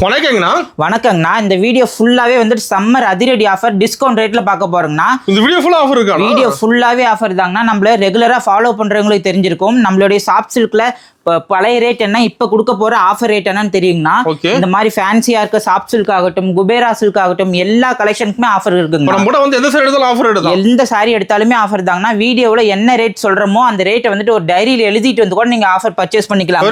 வணக்கங்கண்ணா. வணக்கங்கண்ணா. இந்த வீடியோ ஃபுல்லாவே வந்துட்டு சம்மர் அதிரடி ஆஃபர் டிஸ்கவுண்ட் ரேட்ல பார்க்க போறோங்கண்ணா. இந்த வீடியோ ஃபுல்லா ஆஃபர் இருக்கா? வீடியோ ஃபுல்லாவே ஆஃபர் தாங்கண்ணா. நம்மள ரெகுலரா ஃபாலோ பண்றவங்களுக்கு தெரிஞ்சிருக்கும். நம்மளுடைய சாஃப்ட் சில்க்ல பழைய ரேட் என்ன, இப்ப கொடுக்க போற ஆஃபர் ரேட் என்னன்னு தெரியுங்கண்ணா. இந்த மாதிரி ஃபேன்சியா இருக்க சாஃப்ட் சில்க் ஆகட்டும், குபேரா சில்க் ஆகட்டும், எல்லா கலெக்ஷனுக்குமே ஆஃபர் இருக்குங்க. நம்ம வந்து எந்த சாரி எடுத்தாலும் ஆஃபர் எடுத்தா, எந்த சாரி எடுத்தாலுமே ஆஃபர் தாங்கண்ணா. வீடியோல என்ன ரேட் சொல்றோமோ அந்த ரேட் வந்துட்டு ஒரு டைரியில எழுதிட்டு வந்து கூட நீங்க ஆஃபர் பர்ச்சேஸ் பண்ணிக்கலாம்.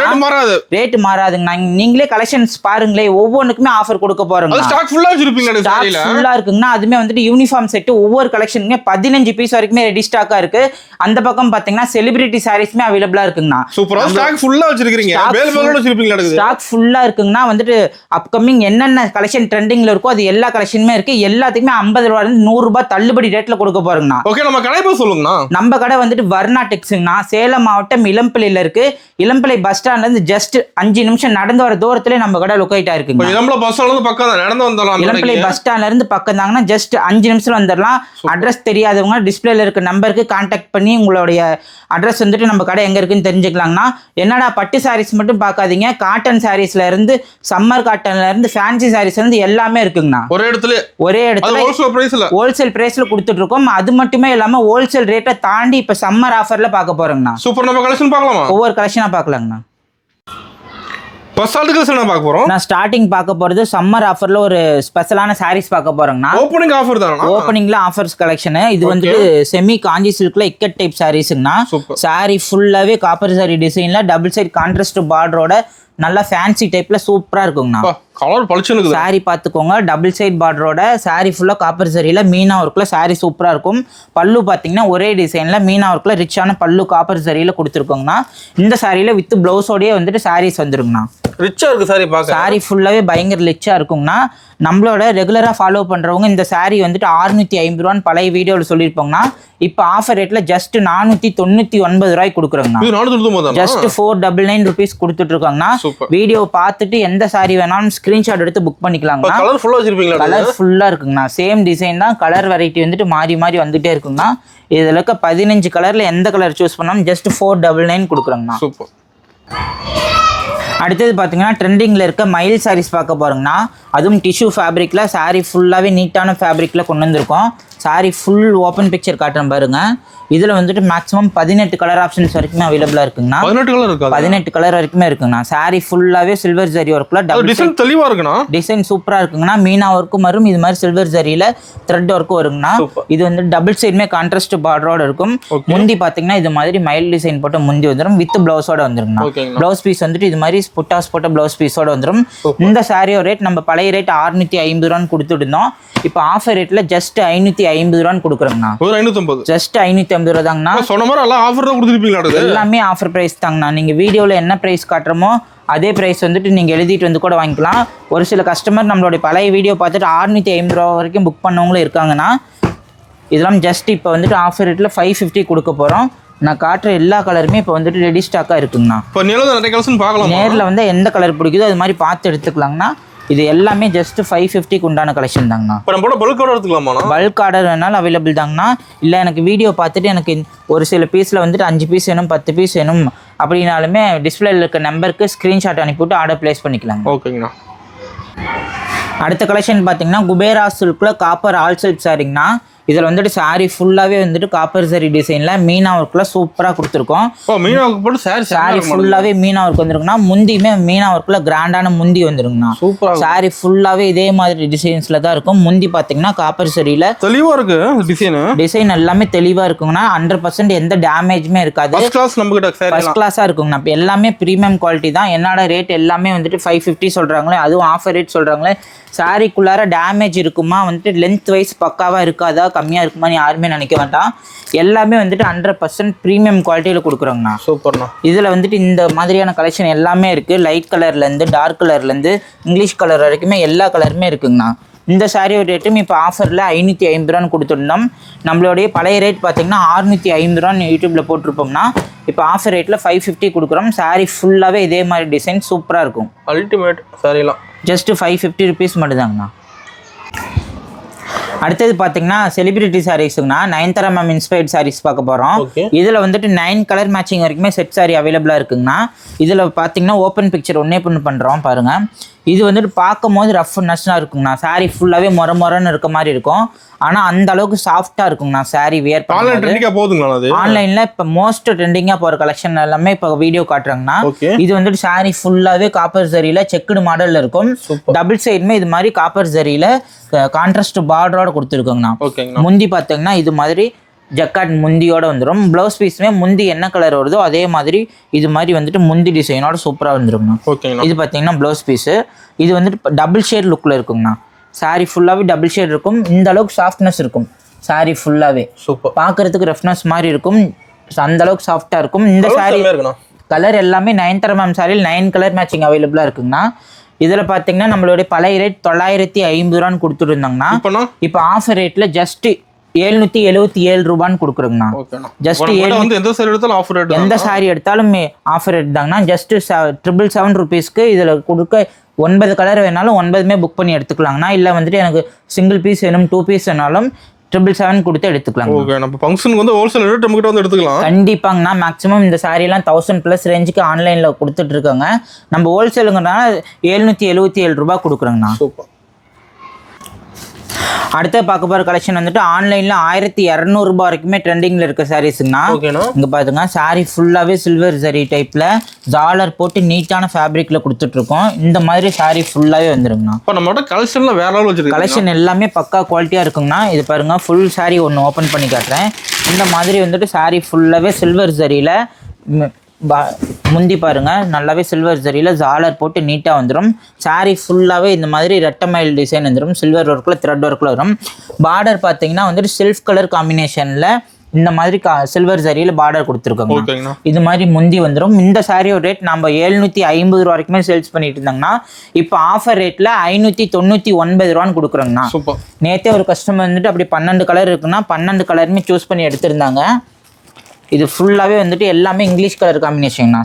ரேட் மாறாதுங்கண்ணா. நீங்களே கலெக்ஷன்ஸ் பாருங்களே, ஒவ்வொன்றுக்குமே ஆஃபர் கொடுக்க போறோம். ஸ்டாக் ஃபுல்லா வச்சிருப்பீங்க. ஸ்டாக் ஃபுல்லா இருக்குங்கண்ணா. அதுமே வந்துட்டு யூனிஃபார்ம் செட் ஒவ்வொரு கலெக்ஷனுமே 15 பீஸ் வரைக்குமே ரெடி ஸ்டாக்கா இருக்கு. அந்த பக்கம் பாத்தீங்கன்னா செலிபிரிட்டி சாரீஸ்மே அவைலபிளா இருக்குங்கண்ணா. சூப்பரா ஸ்டாக் ஃபுல்லா வச்சிருக்கீங்க. ஸ்டாக் ஃபுல்லா இருக்குங்கண்ணா. வந்துட்டு அப்கமிங் என்னென்ன கலெக்ஷன் ட்ரெண்டிங்ல இருக்கோ அது எல்லா கலெக்ஷனுமே இருக்கு. எல்லாத்துக்குமே 50 ரூபாயில இருந்து 100 ரூபாய் தள்ளுபடி ரேட்ல கொடுக்க போறோங்கண்ணா. ஓகே, நம்ம கடை பேர் சொல்லுங்கண்ணா. நம்ம கடை வந்துட்டு வர்ணா டெக்ஸ்ங்கண்ணா. சேலம் மாவட்டம் இளம்பிள்ளையில இருக்கு. இளம்பிள்ளை பஸ் ஸ்டாண்ட்ல இருந்து ஜஸ்ட் 5 நிமிஷம் நடந்து வர தூரத்திலே நம்ம கடை லொகேட் ஆயிருக்குங்க. இளம்பிள்ளை பஸ் ஸ்டாண்ட்ல இருந்து பக்கம் தான், நடந்து வந்துடலாம். இளம்பிள்ளை பஸ் ஸ்டாண்ட்ல இருந்து பக்கம் தாங்கன்னா ஜஸ்ட் 5 நிமிஷம் வந்துடலாம். அட்ரஸ் தெரியாதவங்க டிஸ்பிளேல இருக்க நம்பருக்கு கான்டாக்ட் பண்ணி உங்களுடைய அட்ரஸ் வந்துட்டு நம்ம கடை எங்க இருக்குன்னு தெரிஞ்சுக்கலாங்கண்ணா. என்னடா பட்டு சாரீஸ் மட்டும் பார்க்காதீங்க, காட்டன் சாரீஸ்ல இருந்து சம்மர் காட்டன்ல இருந்து ஃபேன்சி சாரீஸ்ல இருந்து எல்லாமே இருக்குங்கண்ணா. ஒரே இடத்துல ஹோல்சேல் பிரைஸ்ல கொடுத்துட்டு இருக்கோம். அது மட்டுமே இல்லாம ஹோல்சேல் ரேட்டை தாண்டி இப்ப சம்மர் ஆஃபர்ல பார்க்க போறோங்கண்ணா. சூப்பர். நம்ம கலெக்ஷன் பார்க்கலாமா? ஒவ்வொரு கலெக்ஷனா பார்க்கலாங்கண்ணா. நான் ஸ்டார்டிங் பார்க்க போறது சம்மர் ஆஃபர்ல ஒரு ஸ்பெஷலான சாரீஸ் பார்க்க போறோம்னா. ஓப்பனிங் ஆஃபர் தான். ஓப்பனிங்ல ஆஃபர்ஸ் கலெக்ஷன். இது வந்துட்டு செமி காஞ்சி சில்க்ல இக்கட் டைப் சாரீஸ்ங்கண்ணா. சாரி ஃபுல்லாவே காப்பர் சாரி டிசைன்ல டபுள் சைட் கான்ட்ராஸ்ட் பார்டரோட நல்லா ஃபேன்சி டைப்ல சூப்பரா இருக்குங்கண்ணா. கலர் பளிச்சுன்னு சாரி பாத்துக்கோங்க. டபுள் சைட் பார்டரோட சாரி ஃபுல்லா காப்பர் சரியில மீனா ஒர்க்ல சாரி சூப்பரா இருக்கும். பல்லு பாத்தீங்கன்னா ஒரே டிசைன்ல மீனா ஒர்க்ல ரிச்சான பல்லு காப்பர் சரியில கொடுத்துருக்கோங்கண்ணா. இந்த சாரியில வித் பிளவுஸோடய வந்துட்டு சாரீஸ் வந்துருங்கண்ணா. ரிச்சா இருக்கு சாரி பார்க்க. சாரி ஃபுல்லாவே பயங்கர ரிச்சா இருக்குங்கண்ணா. நம்மளோட ரெகுலரா ஃபாலோ பண்றவங்க இந்த சாரி வந்துட்டு 650 ரூபான்னு பழைய வீடியோவில் சொல்லியிருப்போங்கண்ணா. இப்போ ஆஃபர் ரேட்ல ஜஸ்ட் 499 ரூபாய்க்கு கொடுக்குறோங்கண்ணா. ஜஸ்ட் 499 ருபீஸ் கொடுத்துட்டு இருக்காங்கண்ணா. வீடியோ பார்த்துட்டு எந்த சாரி வேணாலும் ஸ்கிரீன்ஷாட் எடுத்து புக் பண்ணிக்கலாங்கண்ணா. கலர் ஃபுல்லா வச்சிருப்பீங்களா? கலர் ஃபுல்லா இருக்குங்கண்ணா. சேம் டிசைன் தான், கலர் வெரைட்டி வந்துட்டு மாறி மாறி வந்துட்டே இருக்குங்கண்ணா. இதுல இருக்க 15 கலர்ல எந்த கலர் சூஸ் பண்ணாலும் ஜஸ்ட் 499 கொடுக்குறோங்கண்ணா. சூப்பர். அடுத்தது பார்த்தீங்கன்னா ட்ரெண்டிங்கில் இருக்க மயில் சாரீஸ் பார்க்க போகிறோங்கண்ணா. அதுவும் டிஷ்யூ ஃபேப்ரிக்கில் சாரீ ஃபுல்லாகவே நீட்டான ஃபேப்ரிக்கில் கொண்டு வந்திருக்கோம். சாரீ ஃபுல் ஓப்பன் பிக்சர் காட்டுறேன் பாருங்க. இதில் வந்துட்டு மேக்ஸிமம் 18 கலர் ஆப்ஷன்ஸ் வரைக்குமே அவைலபிளாக இருக்குங்கண்ணா. 18 கலர் வரைக்குமே இருக்குங்கண்ணா. சாரீ ஃபுல்லாகவே சில்வர் ஜரி ஒர்க்கில் டிசைன் தெளிவாக இருக்குண்ணா. டிசைன் சூப்பராக இருக்குங்கண்ணா. மீனா ஒர்க்கும் வரும், இது மாதிரி சில்வர் ஜரியில் த்ரெட் ஒர்க்கும் வருங்கண்ணா. இது வந்து டபுள் சைடுமே கான்ட்ராஸ்ட் பார்டரோட இருக்கும். முந்தி பார்த்தீங்கன்னா இது மாதிரி மயில் டிசைன் போட்டு முந்தி வந்துடும், வித் பிளவுஸோட வந்துருங்கண்ணா. பிளவுஸ் பீஸ் வந்துட்டு இது மாதிரி புட்டாஸ் போட்ட பிளவுஸ் பீஸோட வந்துடும். இந்த சாரியோட ரேட் நம்ம பழைய ரேட் 650 ரூபான்னு கொடுத்துட்டு இருந்தோம். இப்போ ஆஃபர் ரேட்ல ஜஸ்ட் 550 ரூபான்னு கொடுக்குறோங்கண்ணா. ஜஸ்ட் 550 ரூபா தாங்கண்ணா. எல்லாமே ஆஃபர் பிரைஸ் தாங்கண்ணா. நீங்க வீடியோல என்ன பிரைஸ் காட்டுறமோ அதே பிரைஸ் வந்துட்டு நீங்க எழுதிட்டு வந்து கூட வாங்கிக்கலாம். ஒரு சில கஸ்டமர் நம்மளுடைய பழைய வீடியோ பார்த்துட்டு 650 ரூபா வரைக்கும் புக் பண்ணவங்களும் இருக்காங்கண்ணா. இதெல்லாம் ஜஸ்ட் இப்போ வந்துட்டு ஆஃபர் ரேட்ல 550 கொடுக்க போறோம். நான் காட்டுற எல்லா கலருமே இப்போ வந்துட்டு ரெடி ஸ்டாக்காக இருக்குங்கண்ணா. நேரில் வந்து எந்த கலர் பிடிக்குதோ அது மாதிரி பார்த்து எடுத்துக்கலாங்கண்ணா. இது எல்லாமே ஜஸ்ட் 550க்கு உண்டான கலெக்ஷன் தாங்கண்ணா. பல்க் ஆர்டர் வேணாலும் அவைலபிள் தாங்கண்ணா. இல்லை எனக்கு வீடியோ பார்த்துட்டு எனக்கு ஒரு சில பீஸில் வந்துட்டு 5 பீஸ் வேணும், 10 பீஸ் வேணும் அப்படின்னாலுமே டிஸ்பிளேல இருக்க நம்பருக்கு ஸ்க்ரீன்ஷாட் அனுப்பிவிட்டு ஆர்டர் பிளேஸ் பண்ணிக்கலாங்க. ஓகேங்கண்ணா. அடுத்த கலெக்ஷன் பார்த்தீங்கன்னா குபேரா சில்கில் காப்பர் ஆல் சில்க் சாரிங்கண்ணா. இதில் வந்துட்டு சாரி ஃபுல்லாகவே வந்துட்டு காப்பர் சாரி டிசைனில் மீனா ஒர்க்கில் சூப்பராக கொடுத்துருக்கோம். சாரி ஃபுல்லாகவே மீனா ஒர்க் வந்துருக்குண்ணா. முந்தியுமே மீனா ஒர்க்கில் கிராண்டான முந்தி வந்துருங்கண்ணா. சாரி ஃபுல்லாகவே இதே மாதிரி டிசைன்ஸில் தான் இருக்கும். முந்தி பார்த்தீங்கன்னா காப்பர் சாரியில் தெளிவாக இருக்கு. டிசைன் எல்லாமே தெளிவாக இருக்குங்கண்ணா. 100% எந்த டேமேஜுமே இருக்காது. ஃபர்ஸ்ட் கிளாஸாக இருக்குங்கண்ணா. இப்போ எல்லாமே ப்ரீமியம் குவாலிட்டி தான். என்னோட ரேட் எல்லாமே வந்துட்டு 550 சொல்கிறாங்களே, அதுவும் ஆஃபர் ரேட் சொல்கிறாங்களே. சாரிக்குள்ளார டேமேஜ் இருக்குமா, வந்துட்டு லென்த் வைஸ் பக்காவாக இருக்காதா, கம்மியாக இருக்குமான்னு யாருமே நினைக்க வேண்டாம். எல்லாமே வந்துட்டு 100% ப்ரீமியம் குவாலிட்டியில் கொடுக்குறோங்கண்ணா. சூப்பர்ண்ணா. இதில் வந்துட்டு இந்த மாதிரியான கலெக்ஷன் எல்லாமே இருக்குது. லைட் கலர்லேருந்து டார்க் கலர்லேருந்து இங்கிலீஷ் கலர் வரைக்குமே எல்லா கலருமே இருக்குங்கண்ணா. இந்த சாரியோட ரேட்டும் இப்போ ஆஃபரில் 550 ரூபான்னு கொடுத்துருந்தோம். நம்மளுடைய பழைய ரேட் பார்த்தீங்கன்னா 650 ரூபான்னு யூடியூப்பில் போட்டிருப்போம்னா இப்போ ஆஃபர் ரேட்டில் 550 கொடுக்குறோம். சாரி ஃபுல்லாகவே இதே மாதிரி டிசைன் சூப்பராக இருக்கும். அல்டிமேட் சாரிலாம் ஜஸ்ட் 550 ருபீஸ் மட்டும்தாங்கண்ணா. அடுத்தது பார்த்தீங்கன்னா செலிபிரிட்டி சாரீஸுங்கண்ணா. நயன்தாரா மேம் இன்ஸ்பயர்ட் சாரீஸ் பார்க்க போகிறோம். இதில் வந்துட்டு 9 கலர் மேட்சிங் வரைக்குமே செட் சாரி அவைலபிளாக இருக்குங்கண்ணா. இதில் பார்த்தீங்கன்னா ஓப்பன் பிக்சர் ஒன்றே பண்ணுறோம் பாருங்கள். இது வந்துட்டு பார்க்கும் போது ரஃப் நஷ்னா இருக்குங்கண்ணா. சாரி ஃபுல்லாகவே மொரன்னு இருக்க மாதிரி இருக்கும். ஆனால் அந்த அளவுக்கு சாஃப்டாக இருக்குங்கண்ணா சாரி வியர் போதுங்களா? ஆன்லைனில் இப்போ மோஸ்ட் ட்ரெண்டிங்காக போகிற கலெக்ஷன் எல்லாமே இப்போ வீடியோ காட்டுறாங்கண்ணா. இது வந்துட்டு சாரி ஃபுல்லாகவே காப்பர் ஜரியில் செக்குடு மாடலில் இருக்கும். டபுள் சைடுமே இது மாதிரி காப்பர் ஜரியில் கான்ட்ராஸ்ட் பார்டரோட கொடுத்துருக்கோங்கண்ணா. முந்தி பார்த்தீங்கன்னா இது மாதிரி ஜக்காட் முந்தியோட வந்துடும். ப்ளவுஸ் பீஸுமே முந்தி என்ன கலர் வருதோ அதே மாதிரி இது மாதிரி வந்துட்டு முந்தி டிசைனோட சூப்பராக வந்துருங்கண்ணா. இது பார்த்தீங்கன்னா ப்ளவுஸ் பீஸு. இது வந்துட்டு டபுள் ஷேட் லுக்கில் இருக்குங்கண்ணா. சாரி ஃபுல்லாகவே டபுள் ஷேட் இருக்கும். இந்த அளவுக்கு சாஃப்ட்னஸ் இருக்கும் சாரி ஃபுல்லாகவே. சூப்பர். பார்க்குறதுக்கு ரஃப்னஸ் மாதிரி இருக்கும். அந்த அளவுக்கு சாஃப்டாக இருக்கும். இந்த சாரி கலர் எல்லாமே 9 mm சாரியில் 9 கலர் மேட்சிங் அவைலபிளாக இருக்குங்கண்ணா. இதில் பார்த்தீங்கன்னா நம்மளுடைய பழைய ரேட் 950 ரூபான்னு கொடுத்துருந்தாங்கண்ணா. இப்போ ஆஃபர் ரேட்டில் ஜஸ்ட் 777 ரூபான்னு கொடுக்குறோங்கண்ணா. ஜஸ்ட் எந்த சாரி எடுத்தாலும் ஆஃபர் ரேட் தாங்கண்ணா. ஜஸ்ட் 777 ருபீஸ்க்கு இதில் கொடுக்க 9 கலர் வேணாலும் 9மே புக் பண்ணி எடுத்துக்கலாங்கண்ணா. இல்லை வந்துட்டு எனக்கு சிங்கிள் பீஸ் வேணும் 2 பீஸ் வேணாலும் 777 கொடுத்து எடுத்துக்கலாம். கண்டிப்பாங்கண்ணா. மேக்ஸிமம் இந்த சாரியெல்லாம் 1000+ ரேஞ்சுக்கு ஆன்லைனில் கொடுத்துட்டு இருக்காங்க. நம்ம ஹோல்சேலுங்கிறனால 777 ரூபாய் கொடுக்குறோங்கண்ணா. அடுத்த பார்க்க போகிற கலெக்ஷன் வந்துட்டு ஆன்லைனில் 1200 ரூபாய் வரைக்குமே ட்ரெண்டிங்கில் இருக்க சாரீஸுங்கண்ணா. இங்கே பார்த்துங்க சாரீ ஃபுல்லாகவே சில்வர் ஜரி டைப்பில் ஜாலர் போட்டு நீட்டான ஃபேப்ரிக்கில் கொடுத்துட்ருக்கோம். இந்த மாதிரி சாரீ ஃபுல்லாகவே வந்துருங்கண்ணா. இப்போ நம்மளோட கலெக்ஷனில் வேற கலெக்ஷன் எல்லாமே பக்கா குவாலிட்டியாக இருக்குங்கண்ணா. இது பாருங்கள் ஃபுல் சாரீ ஒன்று ஓப்பன் பண்ணி காட்டுறேன். இந்த மாதிரி வந்துட்டு சாரீ ஃபுல்லாகவே சில்வர் ஜரியில் முந்தி பாருங்கள் நல்லாவே சில்வர் ஜரியில் ஜாலர் போட்டு நீட்டாக வந்துடும். சாரீ ஃபுல்லாகவே இந்த மாதிரி ரெட்டமைல் டிசைன் வந்துடும். சில்வர் ஒர்க்கில் த்ரெட் ஒர்க்கில் வரும். பார்டர் பார்த்தீங்கன்னா வந்துட்டு செல்ஃப் கலர் காம்பினேஷனில் இந்த மாதிரி சில்வர் ஜரியில் பார்டர் கொடுத்துருக்கோங்க. இது மாதிரி முந்தி வந்துடும். இந்த சாரியோட ரேட் நம்ம 750 ரூபா வரைக்குமே சேல்ஸ் பண்ணிட்டு இருந்தாங்கன்னா இப்போ ஆஃபர் ரேட்டில் 599 ரூபான்னு கொடுக்குறோங்கண்ணா. நேற்றே ஒரு கஸ்டமர் வந்துட்டு அப்படி 12 கலர் இருக்குன்னா 12 கலருமே சூஸ் பண்ணி எடுத்திருந்தாங்க. இது ஃபுல்லாகவே வந்துட்டு எல்லாமே இங்கிலீஷ் கலர் காம்பினேஷன்ண்ணா.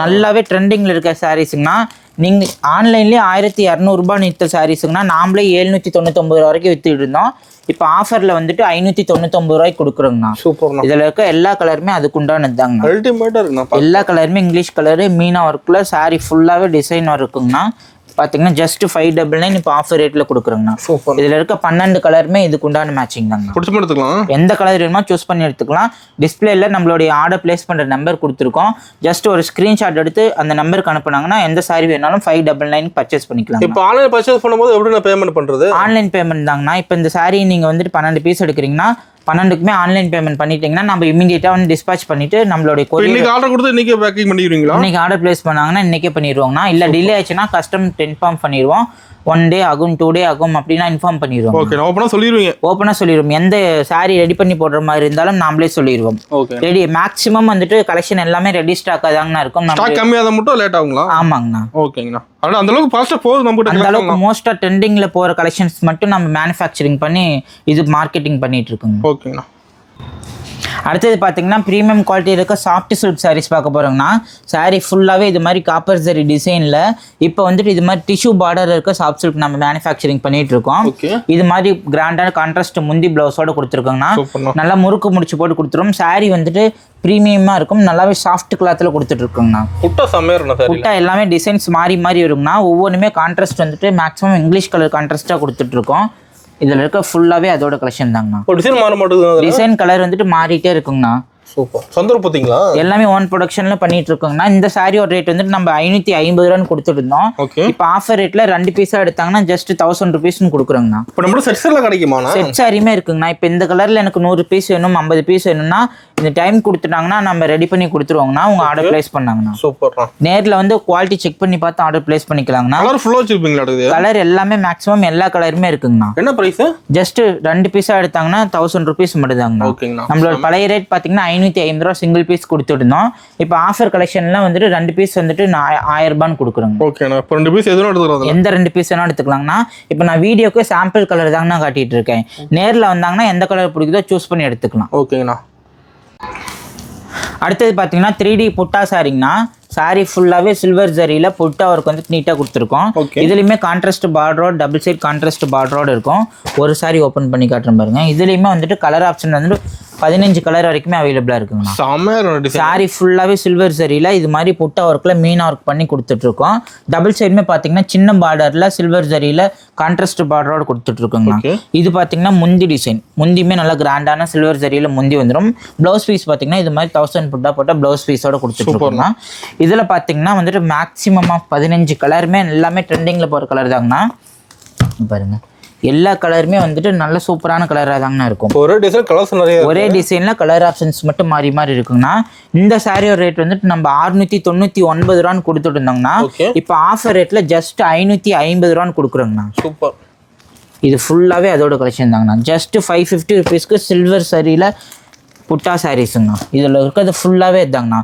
நல்லாவே ட்ரெண்டிங்கில் இருக்க சாரீஸுங்கண்ணா. நீங்கள் ஆன்லைன்லேயே 1200 ரூபாய் நிறுத்த சாரீஸுங்கண்ணா. நாமளே 799 ரூபா வரைக்கும் விற்றுட்டு இருந்தோம். இப்போ ஆஃபரில் வந்துட்டு 599 ரூபாய்க்கு கொடுக்குறோங்கண்ணா. சூப்பர். இதில் இருக்க எல்லா கலருமே அதுக்குண்டானது தாங்கண்ணா. எல்லா கலருமே இங்கிலீஷ் கலரு மீனா ஒர்க்கில் சாரீ ஃபுல்லாகவே டிசைன் இருக்குங்கண்ணா. பார்த்தீங்கன்னா ஜஸ்ட் 599 இப்போ ஆஃபர் ரேட்டில் கொடுக்குறோங்கண்ணா. இதில் இருக்க 12 கலருமே இதுக்கு உண்டான மேட்சிங் தாங்க. எடுத்துக்கலாம். எந்த கலர் வேணுமோ சூஸ் பண்ணி எடுத்துக்கலாம். டிஸ்பிளேல நம்மளுடைய ஆர்டர் பிளேஸ் பண்ணுற நம்பர் கொடுத்துருக்கோம். ஜஸ்ட் ஒரு ஸ்க்ரீன்ஷாட் எடுத்து அந்த நம்பருக்கு அனுப்புனாங்கன்னா எந்த சாரி வேணாலும் 599 பர்ச்சேஸ் பண்ணிக்கலாம். இப்போ ஆன்லைன் பர்ச்சேஸ் பண்ணும்போது எப்படி நான் பேமெண்ட் பண்ணுறது? ஆன்லைன் பேமெண்ட் தாங்கண்ணா. இப்போ இந்த சாரி நீங்கள் வந்துட்டு 12 பீஸ் எடுக்கிறீங்கன்னா 12க்குமே ஆன்லைன் பேமெண்ட் பண்ணிட்டீங்கன்னா நம்ம இமீடியட்டாக வந்து டிஸ்பாச் பண்ணிட்டு நம்மளுடைய இன்னைக்கு ஆர்டர் கொடுத்து இன்னைக்கு பேக்கிங் பண்ணிடுவீங்களா? இன்னைக்கு ஆர்டர் பிளேஸ் பண்ணாங்கன்னா இன்னைக்கே பண்ணிடுவோங்கண்ணா. இல்லை டிலே ஆச்சுன்னா கஸ்டமர் இன்ஃபார்ம் பண்ணிடுவோம். 1 டே ஆகும் 2 டே ஆகும் அப்படின்னா இன்ஃபார்ம் பண்ணிடுவோம். ஓப்பனாக சொல்லிடுவோம். எந்த சாரி ரெடி பண்ணி போடுற மாதிரி இருந்தாலும் நாமளே சொல்லிடுவோம். ரெடி மேக்ஸிமம் வந்துட்டு கலெக்ஷன் எல்லாமே ரெடி ஸ்டாக்காக தாங்கண்ணா இருக்கும். கம்மியாக மட்டும் லேட் ஆகுங்களா? ஆமாங்கண்ணா. ஓகேங்கண்ணா. அந்த அளவுக்கு ஃபாஸ்ட்டாக போகுது. நம்ம அந்த அளவுக்கு மோஸ்ட்டாக ட்ரெண்டிங்கில் போகிற கலெக்ஷன்ஸ் மட்டும் நம்ம மேனுஃபேக்சரிங் பண்ணி இது மார்க்கெட்டிங் பண்ணிட்டு இருக்கோங்க. ஓகேங்கண்ணா. அடுத்தது பார்த்தீங்கன்னா ப்ரீமியம் குவாலிட்டி இருக்க சாஃப்ட் சில்க் சாரீஸ் பார்க்க போகிறோங்கன்னா சாரீ ஃபுல்லாகவே இது மாதிரி காப்பர் ஜரி டிசைனில் இப்போ வந்துட்டு இது மாதிரி டிஷ்யூ பார்டர் இருக்க சாஃப்ட் சில்க் நம்ம மேனுஃபேக்சரிங் பண்ணிட்டு இருக்கோம். இது மாதிரி கிராண்டான கான்ட்ராஸ்ட் முந்தி பிளவுஸோட கொடுத்துருக்கோங்கன்னா நல்லா முறுக்கு முடிச்சு போட்டு கொடுத்துரும். சாரீ வந்துட்டு ப்ரீமியமாக இருக்கும். நல்லாவே சாஃப்ட் கிளாத்தில் கொடுத்துட்டு இருக்கோங்கண்ணா. புட்டா எல்லாமே டிசைன்ஸ் மாறி மாறி வருங்கண்ணா. ஒவ்வொன்றுமே கான்ட்ராஸ்ட் வந்துட்டு மேக்ஸிமம் இங்கிலீஷ் கலர் கான்ட்ராஸ்ட்டாக கொடுத்துட்ருக்கோம். இதில் இருக்க ஃபுல்லாகவே அதோட கலெக்ஷன் தாங்கண்ணா. டிசைன் மாற மாட்டேங்குது. டிசைன் கலர் வந்துட்டு மாறிட்டே இருக்குங்கண்ணா. சூப்பர். சொந்தம் பார்த்தீங்களா? எல்லாமே ஓன் ப்ரொடக்ஷன்ல பண்ணிட்டு இருக்கோங்கண்ணா. இந்த சாரியோட ரேட் வந்துட்டு நம்ம 550 ரூபான்னு கொடுத்துருந்தோம். இப்போ ஆஃபர் ரேட்ல 2 பீஸா எடுத்தாங்கன்னா ஜஸ்ட் 1000 ருபீஸ்னு கொடுக்குறோங்கண்ணா. இப்போ நம்ம செட்ஸ்ல கிடைக்குமா? செட் சாரியுமே இருக்குங்கண்ணா. இப்போ இந்த கலர்ல எனக்கு 100 பீஸ் வேணும் 50 பீஸ் வேணும்னா இந்த டைம் கொடுத்துட்டாங்கன்னா நம்ம ரெடி பண்ணி கொடுத்துருவோங்கண்ணா. உங்க ஆர்டர் பிளேஸ் பண்ணாங்கண்ணா. சூப்பர். நேர்ல வந்து குவாலிட்டி செக் பண்ணி பார்த்து ஆர்டர் பிளேஸ் பண்ணிக்கலாங்கண்ணா. கலர் ஃபுல்லா வச்சிருப்பீங்களா? கலர் எல்லாமே மேக்ஸிமம் எல்லா கலருமே இருக்குங்கண்ணா. என்ன பிரைஸ்? ஜஸ்ட் 2 பீஸா எடுத்தாங்கன்னா 1000 ருபீஸ் மட்டும் தாங்கண்ணா. நம்மளோட பழைய ரேட் பாத்தீங்கன்னா 550 ரூபா சிங்கிள் பீஸ் கொடுத்துருந்தோம். இப்போ ஆஃபர் கலெக்ஷன்லாம் வந்துட்டு 2 பீஸ் வந்துட்டு 1000 ரூபான்னு கொடுக்குறோங்க. ஓகேண்ணா. இப்போ 2 பீஸ் எதுவும் எடுத்துக்கலாம். எந்த 2 பீஸ் வேணா எடுத்துக்கலாங்கண்ணா. இப்போ நான் வீடியோக்கு சாம்பிள் கலர் தாங்கண்ணா காட்டிட்டு இருக்கேன். நேரில் வந்தாங்கன்னா எந்த கலர் பிடிக்குதோ சூஸ் பண்ணி எடுத்துக்கலாம். ஓகேங்கண்ணா. அடுத்தது பார்த்தீங்கன்னா 3D புட்டா சாரிங்கண்ணா. சாரி ஃபுல்லாகவே சில்வர் ஜரியில் புட்டா ஒர்க் வந்து நீட்டாக கொடுத்துருக்கோம். இதுலேயுமே கான்ட்ராஸ்ட் பார்டரோட டபுள் சைட் கான்ட்ராஸ்ட் பார்டரோட இருக்கும். ஒரு சாரி ஓப்பன் பண்ணி காட்டுறேன் பாருங்க. இதுலேயுமே வந்துட்டு கலர் ஆப்ஷன் வந்துட்டு 15 கலர் வரைக்குமே அவைலபிளா இருக்குங்கண்ணா. செமையா இருக்கும் டிசைன். சாரி ஃபுல்லாவே சில்வர் சரியில இது மாதிரி புட்டா ஒர்க்ல மீனா ஒர்க் பண்ணி கொடுத்துட்டு இருக்கோம். டபுள் சைடுமே பாத்தீங்கன்னா சின்ன பார்டர்ல சில்வர் சரியில கான்ட்ராஸ்ட் பார்டரோட கொடுத்துட்டு இருக்கோங்க. இது பாத்தீங்கன்னா முந்தி டிசைன், முந்தியுமே நல்லா கிராண்டான சில்வர் சரியில முந்தி வந்துடும். பிளவுஸ் பீஸ் பாத்தீங்கன்னா இது மாதிரி 1000 புட்டா போட்ட பிளவுஸ் பீஸோட கொடுத்துட்டு இருக்கோங்க. இதுல பாத்தீங்கன்னா வந்துட்டு மேக்ஸிமம் 15 கலருமே எல்லாமே ட்ரெண்டிங்ல போற கலர் தாங்கண்ணா. பாருங்க எல்லா கலருமே வந்துட்டு நல்ல சூப்பரான கலராக தாங்கண்ணா இருக்கும். ஒரே டிசைன் கலர்ஸ் நிறைய, ஒரே டிசைன்ல கலர் ஆப்ஷன்ஸ் மட்டும் மாறி மாறி இருக்குங்கண்ணா. இந்த சாரியோட ரேட் வந்துட்டு நம்ம 699 ரூபான்னு கொடுத்துட்டு இருந்தாங்கன்னா இப்போ ஆஃபர் ரேட்ல ஜஸ்ட் 550 ரூபான்னு கொடுக்குறோங்கண்ணா. சூப்பர். இது ஃபுல்லாவே அதோட கலெக்ஷன் தாங்கண்ணா. ஜஸ்ட் 550 ருபீஸ்க்கு சில்வர் சாரியில புட்டா சாரீஸுங்கண்ணா. இதுல இருக்கிறது ஃபுல்லாவே இதாங்கண்ணா.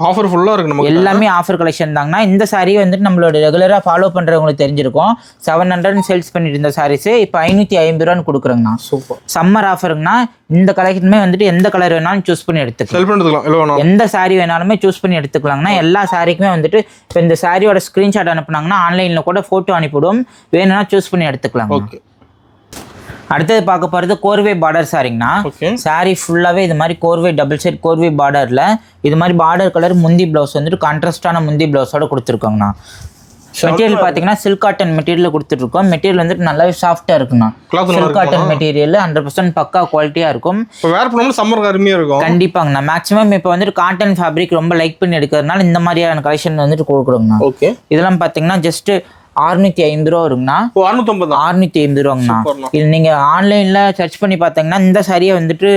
ஆஃபர் ஃபுல்லா இருக்கு நமக்கு. எல்லாமே ஆஃபர் கலெக்ஷன் தாங்கண்ணா. இந்த சாரீ வந்துட்டு நம்மளோட ரெகுலரா ஃபாலோ பண்றவங்களுக்கு தெரிஞ்சிருக்கும். 700 சேல்ஸ் பண்ணிட்டு இருந்த சாரீஸ் இப்போ 550 ரூபான்னு கொடுக்குறோங்கண்ணா. சூப்பர். சம்மர் ஆஃபருங்கண்ணா. இந்த கலெக்ஷனுமே வந்துட்டு எந்த கலர் வேணாலும் சூஸ் பண்ணி எடுத்துக்கலாம். எந்த சாரீ வேணாலுமே சூஸ் பண்ணி எடுத்துக்கலாங்கண்ணா. எல்லா சாரிக்குமே வந்துட்டு இப்போ இந்த சாரியோட ஸ்கிரீன்ஷாட் அனுப்புனாங்கன்னா ஆன்லைன்ல கூட போட்டோ அனுப்பிவிடும், வேணும்னா சூஸ் பண்ணி எடுத்துக்கலாம். ஓகே. அடுத்தது பார்க்க போகிறது கோர்வே பார்டர் சாரிங்கண்ணா. சாரி ஃபுல்லாகவே இது மாதிரி கோர்வே டபுள் சைட் கோர்வே பார்டரில் இது மாதிரி பார்டர் கலர் முந்தி ப்ளவுஸ் வந்துட்டு கான்ட்ராஸ்டான முந்தி ப்ளவுஸோட கொடுத்துருக்கோங்கண்ணா. மெட்டீரியல் பார்த்தீங்கன்னா சில்க் காட்டன் மெட்டீரியல் கொடுத்துட்ருக்கோம். மெட்டீரியல் வந்துட்டு நல்லாவே சாஃப்டாக இருக்குண்ணா. சில்க் காட்டன் மெட்டீரியல் 100% பக்கா குவாலிட்டியாக இருக்கும். கண்டிப்பாங்கண்ணா. மேக்ஸிமம் இப்போ வந்துட்டு காட்டன் ஃபேப்ரிக் ரொம்ப லைக் பண்ணி எடுக்கிறதுனால இந்த மாதிரியான கலெக்ஷன் வந்துட்டு கொடுக்குறோங்கண்ணா. இதெல்லாம் பார்த்தீங்கன்னா ஜஸ்ட் 650 ரூபா வருங்கண்ணா. 650 ரூபாங்கண்ணா. இது நீங்க ஆன்லைன்ல சர்ச் பண்ணி பாத்தீங்கன்னா இந்த சாரியை வந்துட்டு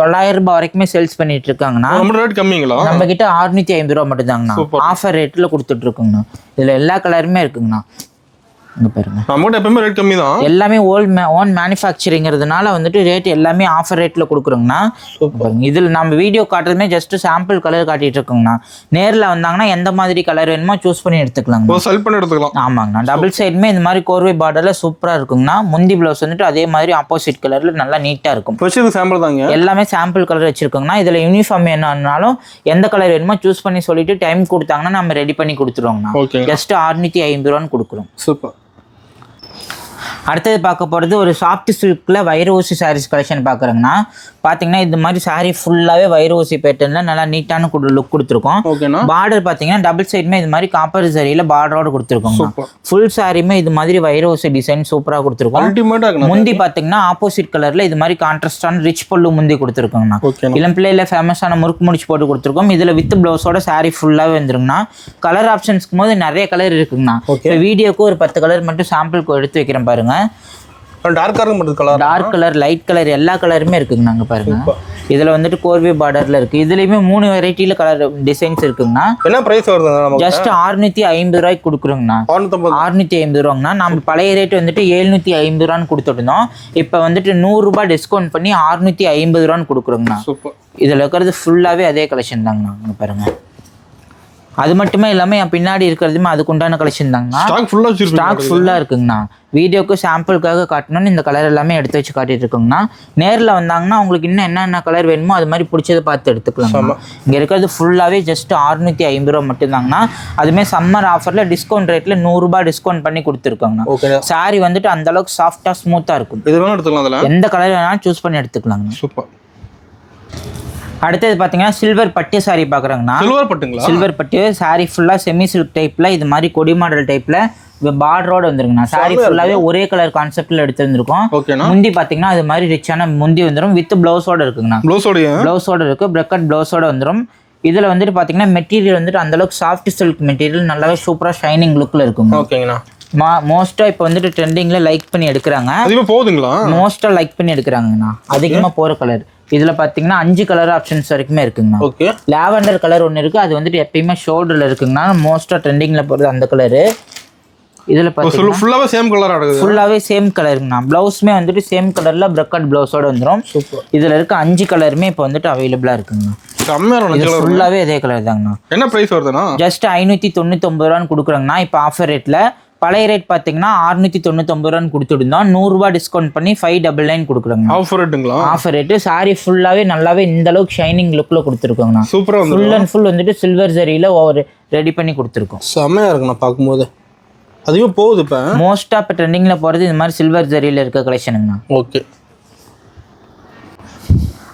900 ரூபாய் வரைக்குமே சேல்ஸ் பண்ணிட்டு இருக்காங்கண்ணா. நம்ம கிட்ட 650 ரூபா மட்டும் தாங்கண்ணா. ஆஃபர் ரேட்ல கொடுத்துட்டு இருக்கோங்கண்ணா. இதுல எல்லா கலருமே இருக்குங்கண்ணா. இங்க பாருங்க, நம்மகிட்ட எப்பவுமே ரேட் கம்மி தான். எல்லாமே ஓன் மேனுஃபேக்சரிங்கிறதுனால வந்துட்டு ரேட் எல்லாமே ஆஃபர் ரேட்ல கொடுக்குறோங்கண்ணா. பாருங்க, இதுல நம்ம வீடியோ காட்டுறதுமே ஜஸ்ட் சாம்பிள் கலர் காட்டிட்டு இருக்கோங்கண்ணா. நேர்ல வந்தாங்கன்னா எந்த மாதிரி கலர் வேணுமோ சூஸ் பண்ணி எடுத்துக்கலாம். ஆமாங்கண்ணா. டபுள் சைடுமே இந்த மாதிரி கோர்வை பார்டர்ல சூப்பரா இருக்குங்கண்ணா. முந்தி பிளவுஸ் வந்துட்டு அதே மாதிரி ஆப்போசிட் கலர்ல நல்லா நீட்டா இருக்கும். சாம்பிள் தாங்க, எல்லாமே சாம்பிள் கலர் வச்சிருக்கோங்கண்ணா. இதுல யூனிஃபார்ம் என்னன்னாலும் எந்த கலர் வேணுமோ சூஸ் பண்ணி சொல்லிட்டு டைம் கொடுத்தாங்கன்னா நம்ம ரெடி பண்ணி கொடுத்துருவோங்கண்ணா. ஜஸ்ட் 650 ரூபான்னு கொடுக்குறோம். சூப்பர். அடுத்தது பார்க்க போகிறது ஒரு சாஃப்ட் சில்கில் வைர ஊசி சாரீஸ் கலெக்ஷன் பார்க்குறேங்கண்ணா. பார்த்தீங்கன்னா இந்த மாதிரி சாரீ ஃபுல்லாகவே வைர ஊசி பேட்டர்னில் நல்லா நீட்டான லுக் கொடுத்துருக்கோம். பார்டர் பார்த்தீங்கன்னா டபுள் சைடுமே இது மாதிரி காப்பர் சாரியில் பார்டரோட கொடுத்துருக்கோம். ஃபுல் சாரியுமே இது மாதிரி வைர ஊசி டிசைன் சூப்பராக கொடுத்துருக்கோம். முந்தி பார்த்தீங்கன்னா ஆப்போசிட் கலரில் இது மாதிரி கான்ட்ராஸ்டான ரிச் பல்லு முந்தி கொடுத்துருக்கோங்கண்ணா. இளம் பிள்ளையில ஃபேமஸான முறுக்கு முடிச்சு போட்டு கொடுத்துருக்கோம். இதில் வித் ப்ளவுஸோட சாரீ ஃபுல்லாகவே வந்துருங்கண்ணா. கலர் ஆப்ஷன்ஸ்க்கு போது நிறைய கலர் இருக்குங்கண்ணா. இப்போ வீடியோக்கு ஒரு 10 கலர் மட்டும் சாம்பிளுக்கு எடுத்து வைக்கிறேன் பாருங்க. டார்க் கலர், லைட் கலர் எல்லா கலருமே இருக்குங்க. நாங்க பாருங்க, இதுல வந்துட்டு கோர்வே பார்டர்ல இருக்கு. இதுலயுமே 3 வெரைட்டில கலர் டிசைன்ஸ் இருக்குங்கண்ணா. என்ன பிரைஸ் வருது? ஜஸ்ட் 650 ரூபாய்க்கு கொடுக்குறோங்கண்ணா. 650 ரூபாங்கண்ணா. நம்ம பழைய ரேட் வந்துட்டு 750 ரூபான்னு கொடுத்துருந்தோம். இப்போ வந்துட்டு 100 ரூபாய் டிஸ்கவுண்ட் பண்ணி 650 ரூபான்னு கொடுக்குறோங்கண்ணா. இதுல இருக்கிறது ஃபுல்லாவே அதே கலெக்ஷன் தாங்கண்ணா. பாருங்க, அது மட்டுமே இல்லாமல் என் பின்னாடி இருக்கிறதுமே அதுக்கு உண்டான கலெக்ஷன் தாங்கண்ணா. ஸ்டாக் ஃபுல்லாக இருக்குங்கண்ணா. வீடியோக்கு சாம்பிளுக்காக காட்டணும்னு இந்த கலர் எல்லாமே எடுத்து வச்சு காட்டிட்டு இருக்குங்கண்ணா. நேரில் வந்தாங்கன்னா உங்களுக்கு இன்னும் என்னென்ன கலர் வேணுமோ அது மாதிரி பிடிச்சதை பார்த்து எடுத்துக்கலாம். இங்கே இருக்கிறது ஃபுல்லாகவே ஜஸ்ட் 650 ரூபா மட்டும்தாங்கண்ணா. அதுமாதிரி சம்மர் ஆஃபரில் டிஸ்கவுண்ட் ரேட்டில் 100 ரூபாய் டிஸ்கவுண்ட் பண்ணி கொடுத்துருக்காங்கண்ணா. சாரி வந்துட்டு அந்த அளவுக்கு சாஃப்டாக ஸ்மூத்தாக இருக்கும். எந்த கலர் வேணாலும் சூஸ் பண்ணி எடுத்துக்கலாங்கண்ணா. சூப்பர். அடுத்தது பார்த்தீங்கன்னா சில்வர் பட்டு சாரி பார்க்குறாங்கண்ணா. சில்வர் பட்டு சாரி ஃபுல்லாக செமி சில்க் டைப்பில் இது மாதிரி கொடி மாடல் டைப்பில் பார்டரோட வந்துருங்கண்ணா. சாரி ஃபுல்லாகவே ஒரே கலர் கான்செப்டில் எடுத்துருந்துருக்கோம். முந்தி பார்த்தீங்கன்னா அது மாதிரி ரிச்சான முந்தி வந்துடும். வித் ப்ளவுஸோட இருக்குங்கண்ணா. ப்ளவுஸோட இருக்கு, பிரக்கட் ப்ளவுஸோட வந்துடும். இதில் வந்துட்டு பார்த்தீங்கன்னா மெட்டீரியல் வந்துட்டு அந்தளவுக்கு சாஃப்ட் சில்க் மெட்டீரியல் நல்லாவே சூப்பராக ஷைனிங் லுக்கில் இருக்குங்க. ஓகேங்கண்ணா. மோஸ்டா இப்போ வந்துட்டு ட்ரெண்டிங்ல லைக் பண்ணி எடுக்கிறாங்க. மோஸ்டா லைக் பண்ணி எடுக்கிறாங்கண்ணா. அதிகமா போற கலர் இதுல பாத்தீங்கன்னா 5 கலர் ஆப்ஷன்ஸ் வரைக்குமே இருக்குங்கண்ணா. லாவெண்டர் கலர் ஒன்று இருக்கு, அது வந்துட்டு எப்பயுமே ஷோல்டர்ல இருக்குங்கண்ணா. மோஸ்டா ட்ரெண்டிங்ல போறது அந்த கலரு. இதுல பாத்தீங்கன்னா ஃபுல்லாவே சேம் கலருங்கண்ணா. பிளவுஸ்மே வந்துட்டு சேம் கலர்ல பிரக்கட் பிளவுஸோட வந்துடும். இதுல இருக்க 5 கலருமே இப்போ வந்துட்டு அவைலபிளா இருக்குங்கண்ணா. ஃபுல்லாவே அதே கலர் தாங்கண்ணா. என்ன பிரைஸ் வருதுன்னா ஜஸ்ட் 599 ரூபான்னு கொடுக்குறாங்கண்ணா. இப்போ ஆஃபர் ரேட்ல பழைய ரேட் பார்த்தீங்கன்னா 699 ரூபான்னு கொடுத்துருந்தோம். 100 ரூபாய் டிஸ்கவுண்ட் பண்ணி 599 கொடுக்குறாங்க. Offer rate. சாரி ஃபுல்லாவே நல்லாவே இந்த அளவுக்கு ஷைனிங் லுக்ல கொடுத்துருக்கோங்கண்ணா. சூப்பரா ஃபுல் அண்ட் ஃபுல் வந்துட்டு சில்வர் ஜரியில ரெடி பண்ணி கொடுத்துருக்கோம். செமையா இருக்குண்ணா பார்க்கும்போது. அதுவும் போகுது இப்போ மோஸ்டா இப்போ ட்ரெண்டிங்ல போறது இந்த மாதிரி சில்வர் ஜரியில இருக்க கலெக்ஷனுங்கண்ணா. ஓகே.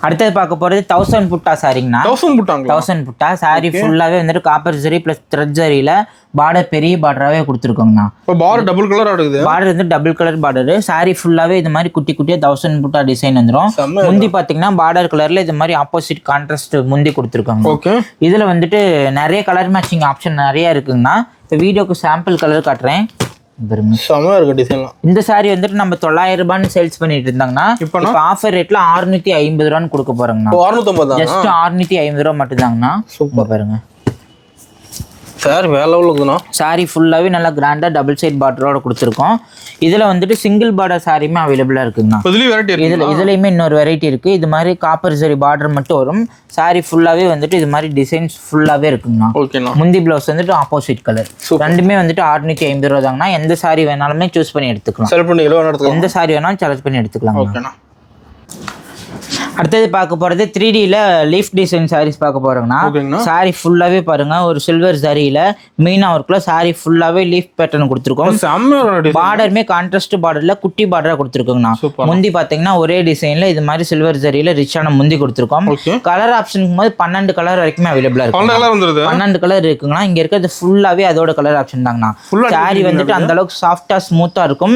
அடுத்தது பார்க்க போகிறது 1000 புட்டா சாரிங்கண்ணா. 1000 புட்டாங்களா? 1000 புட்டா சாரி ஃபுல்லாகவே வந்துட்டு காப்பர் ஜரி ப்ளஸ் த்ரெட் ஜரியில் பார்டர் பெரிய பார்டராகவே கொடுத்துருக்கோங்கண்ணா. இப்போ பார்டர் டபுள் கலர் ஆடுது. பார்டர் வந்து டபுள் கலர் பார்டரு. சாரி ஃபுல்லாகவே இது மாதிரி குட்டி குட்டியாக 1000 புட்டா டிசைன் வந்துடும். முந்தி பார்த்தீங்கன்னா பார்டர் கலரில் இது மாதிரி ஆப்போசிட் கான்ட்ராஸ்ட் முந்தி கொடுத்துருக்காங்க. ஓகே. இதில் வந்துட்டு நிறைய கலர் மேட்சிங் ஆப்ஷன் நிறைய இருக்குங்கண்ணா. இப்போ வீடியோக்கு சாம்பிள் கலர் காட்டுறேன். செமையா இருக்கு டிசைன்லாம். இந்த சாரி வந்துட்டு நம்ம 900 ரூபான்னு சேல்ஸ் பண்ணிட்டு இருந்தாங்கன்னா இப்போ ஆஃபர் ரேட்ல 650 ரூபான்னு கொடுக்க போறோங்கண்ணா. 650 ஜஸ்ட் 650 ரூபா மட்டும் தாங்கண்ணா. சூப்பர் பாருங்க சார், வேற லெவலில் இருக்குதுண்ணா. சாரி ஃபுல்லாகவே நல்லா கிராண்டாக டபுள் சைட் பார்டரோட கொடுத்துருக்கோம். இதில் வந்துட்டு சிங்கிள் பார்டர் சாரியுமே அவைலபிளாக இருக்குங்கண்ணா. இதுலேயுமே இன்னொரு வெரைட்டி இருக்குது. இது மாதிரி காப்பர் சரி பார்டர் மட்டும் வரும். சாரி ஃபுல்லாகவே வந்துட்டு இது மாதிரி டிசைன்ஸ் ஃபுல்லாகவே இருக்குங்கண்ணா. ஓகேண்ணா. முந்தி ப்ளவுஸ் வந்துட்டு ஆப்போசிட் கலர். ரெண்டுமே வந்துட்டு 650 ரூபா தாங்கண்ணா. எந்த சாரி வேணாலுமே சூஸ் பண்ணி எடுத்துக்கலாம். எந்த சாரி வேணாலும் செலக்ட் பண்ணி எடுத்துக்கலாம். ஓகேண்ணா. அடுத்தது பார்க்க போகிறது 3Dயில் லீஃப் டிசைன் சாரீஸ் பார்க்க போகிறோங்கண்ணா. சாரி ஃபுல்லாகவே பாருங்க ஒரு சில்வர் சாரியில் மீனா ஒர்க்கில் சாரி ஃபுல்லாகவே லீஃப் பேட்டர்ன் கொடுத்துருக்கோம். பார்டருமே கான்ட்ராஸ்ட் பார்டரில் குட்டி பார்டராக கொடுத்துருக்கோங்கண்ணா. முந்தி பார்த்தீங்கன்னா ஒரே டிசைனில் இது மாதிரி சில்வர் சாரியில் ரிச்சான முந்தி கொடுத்துருக்கோம். கலர் ஆப்ஷனுக்கு போது 12 கலர் வரைக்குமே அவைலபிளாக இருக்கு. 12 கலர் இருக்குங்கண்ணா. இங்கே இருக்கிறது ஃபுல்லாகவே அதோட கலர் ஆப்ஷன் தாங்கண்ணா. சாரி வந்துட்டு அந்த அளவுக்கு சாஃப்டாக ஸ்மூத்தாக இருக்கும்.